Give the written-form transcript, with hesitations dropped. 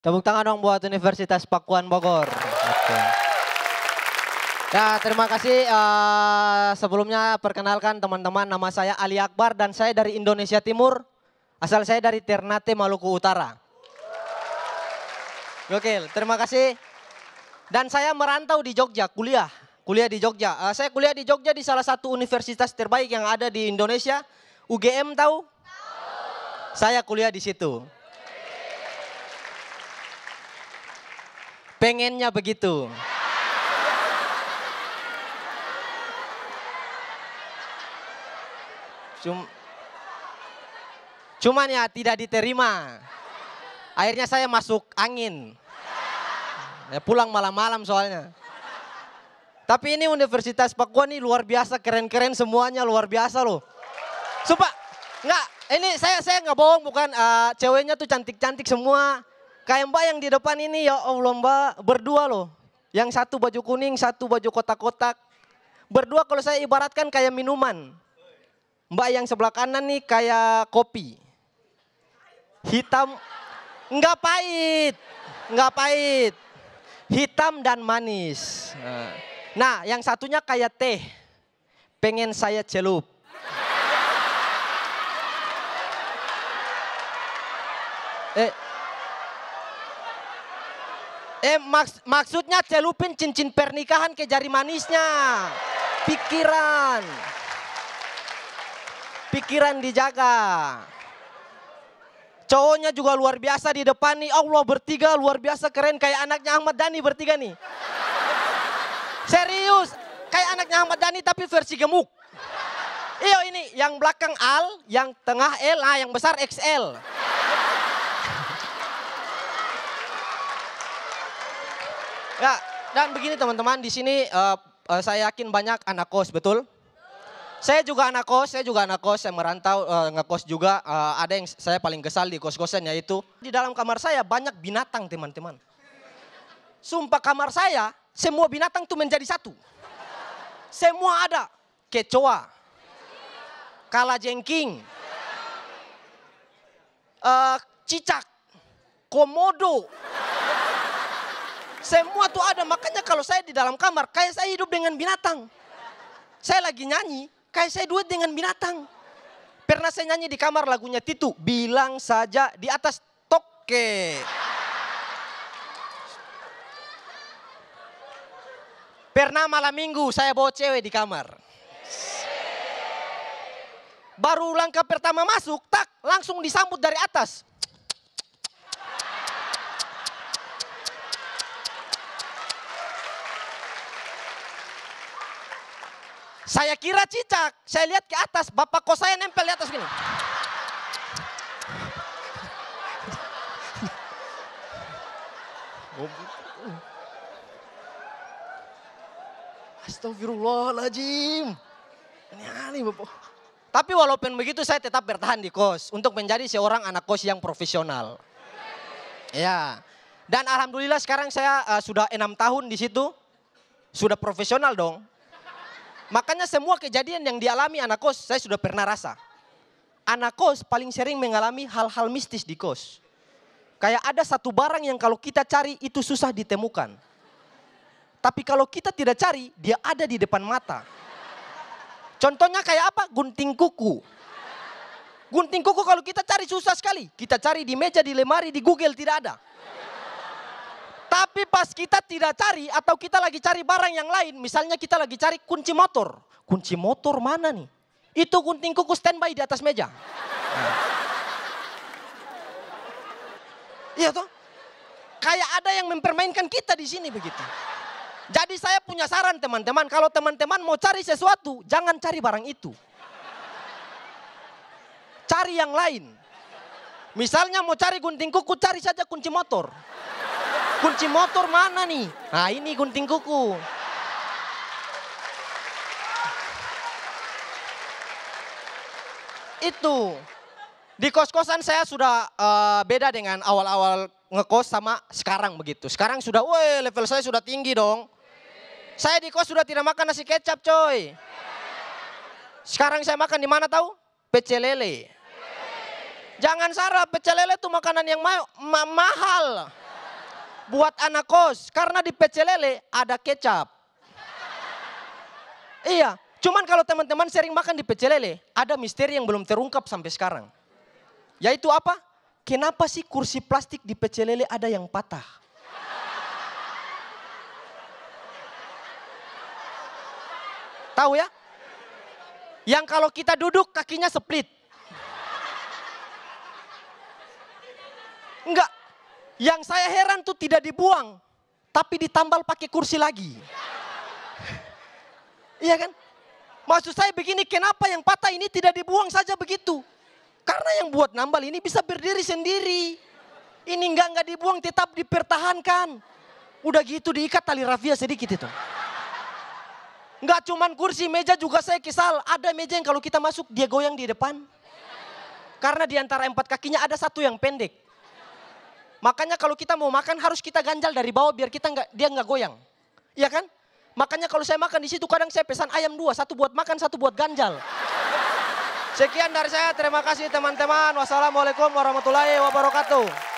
Tepuk tangan dong buat Universitas Pakuan Bogor. Oke. Ya, terima kasih. Sebelumnya perkenalkan teman-teman, nama saya Ali Akbar dan saya dari Indonesia Timur. Asal saya dari Ternate, Maluku Utara. Gokil, terima kasih. Dan saya merantau di Jogja, kuliah di Jogja. Saya kuliah di Jogja di salah satu universitas terbaik yang ada di Indonesia. UGM tahu? Saya kuliah di situ. Pengennya begitu. Cuman ya tidak diterima. Akhirnya saya masuk angin. Ya, pulang malam-malam soalnya. Tapi ini Universitas Pakuan ini luar biasa, keren-keren semuanya, luar biasa loh. Sumpah, enggak, ini saya nggak bohong, bukan, ceweknya tuh cantik-cantik semua. Kayak Mbak yang di depan ini, ya Allah Mbak, berdua loh. Yang satu baju kuning, satu baju kotak-kotak. Berdua kalau saya ibaratkan kayak minuman. Mbak yang sebelah kanan nih kayak kopi. Hitam, enggak pahit, enggak pahit. Hitam dan manis. Nah, yang satunya kayak teh. Pengen saya celup. Maksudnya celupin cincin pernikahan ke jari manisnya. Pikiran dijaga. Cowoknya juga luar biasa di depan nih. Allah, bertiga luar biasa keren kayak anaknya Ahmad Dhani bertiga nih. Serius, kayak anaknya Ahmad Dhani tapi versi gemuk. Iyo ini yang belakang Al, yang tengah L, yang besar XL. Ya, dan begini teman-teman, di sini saya yakin banyak anak kos, betul? Saya juga anak kos, saya merantau ngekos juga. Ada yang saya paling kesal di kos-kosan, yaitu di dalam kamar saya banyak binatang teman-teman. Sumpah kamar saya semua binatang tuh menjadi satu. Semua ada, kecoa, kalajengking, cicak, komodo. Semua tuh ada, makanya kalau saya di dalam kamar kayak saya hidup dengan binatang. Saya lagi nyanyi, kayak saya duet dengan binatang. Pernah saya nyanyi di kamar lagunya Titu, bilang saja di atas toke. Pernah malam minggu saya bawa cewek di kamar. Baru langkah pertama masuk, tak langsung disambut dari atas. Saya kira cicak, saya lihat ke atas, bapak kos saya nempel di atas gini. Astagfirullahaladzim. Ini aneh bapak. Tapi walaupun begitu saya tetap bertahan di kos untuk menjadi seorang anak kos yang profesional. Ya, dan alhamdulillah sekarang saya sudah 6 tahun di situ, sudah profesional dong. Makanya semua kejadian yang dialami anak kos saya sudah pernah rasa. Anak kos paling sering mengalami hal-hal mistis di kos. Kayak ada satu barang yang kalau kita cari itu susah ditemukan. Tapi kalau kita tidak cari, dia ada di depan mata. Contohnya kayak apa? Gunting kuku. Gunting kuku kalau kita cari susah sekali. Kita cari di meja, di lemari, di Google tidak ada. Tapi pas kita tidak cari atau kita lagi cari barang yang lain, misalnya kita lagi cari kunci motor. Kunci motor mana nih? Itu gunting kuku standby di atas meja. Iya toh? Kayak ada yang mempermainkan kita di sini begitu. Jadi saya punya saran teman-teman, kalau teman-teman mau cari sesuatu, jangan cari barang itu. Cari yang lain. Misalnya mau cari gunting kuku, cari saja kunci motor. Kunci motor mana nih? Nah ini gunting kuku. Itu. Di kos-kosan saya sudah beda dengan awal-awal ngekos sama sekarang begitu. Sekarang sudah, level saya sudah tinggi dong. Saya di kos sudah tidak makan nasi kecap coy. Sekarang saya makan di mana tahu? Pecel lele. Jangan salah, pecel lele itu makanan yang mahal. buat anak kos. Karena di pecel lele ada kecap. Iya, cuman kalau teman-teman sering makan di pecel lele, ada misteri yang belum terungkap sampai sekarang. Yaitu apa? Kenapa sih kursi plastik di pecel lele ada yang patah? Tahu ya? Yang kalau kita duduk kakinya split. Enggak. Yang saya heran tuh tidak dibuang, tapi ditambal pakai kursi lagi. Iya kan? Maksud saya begini, kenapa yang patah ini tidak dibuang saja begitu? Karena yang buat nambal ini bisa berdiri sendiri. Ini enggak dibuang, tetap dipertahankan. Udah gitu diikat tali rafia sedikit itu. Enggak cuman kursi, meja juga saya kesal. Ada meja yang kalau kita masuk dia goyang di depan. Karena di antara 4 kakinya ada satu yang pendek. Makanya kalau kita mau makan harus kita ganjal dari bawah biar dia nggak goyang. Iya kan? Makanya kalau saya makan di situ kadang saya pesan ayam 2, satu buat makan, satu buat ganjal. Sekian dari saya, terima kasih teman-teman. Wassalamualaikum warahmatullahi wabarakatuh.